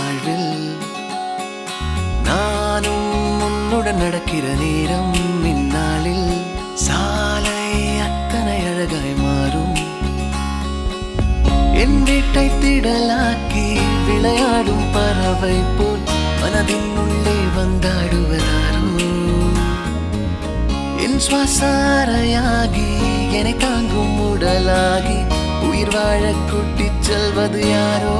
வாழ்வில் நானும் உன்னுடன் நடக்கிற நேரம் இந்நாளில் சாலை அத்தனை அழகாய் மாறும். என் வீட்டை திடலாக்கி விளையாடும் பறவை போல் மனதின் உள்ளே வந்தாடுவதாரோ. என் சுவாசாரையாகி என்னை தாங்கும் உடலாகி உயிர் வாழ கூட்டிச் செல்வது யாரோ.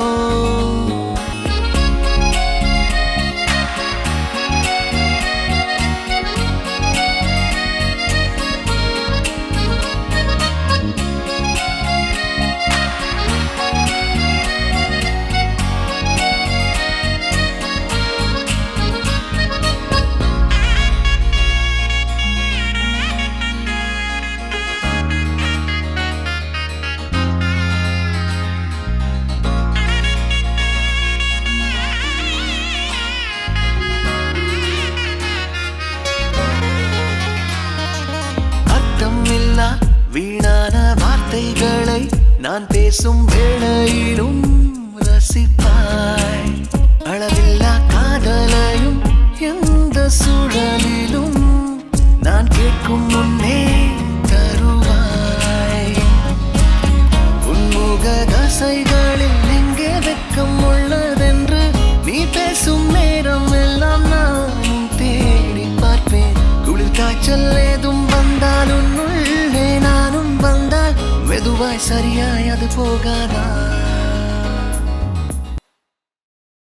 வீணான வார்த்தைகளை நான் பேசும் வேளையிலும் ரசிப்பாய். அளவில்லா காதலையும் எந்த சூழலிலும் நான் கேட்கும் முன்னே தருவாய். உன்முக தசைகளில் எங்கே வெட்கம் உள்ளதென்று நீ பேசும் நேரம் எல்லாம் நான் தேடி பார்ப்பேன். குளிர் காய்ச்சல் ஏதும் வந்தால் உன்னுள்ளே நானும் வந்தால் மெதுவாய் சரியாய் அது போகாதா.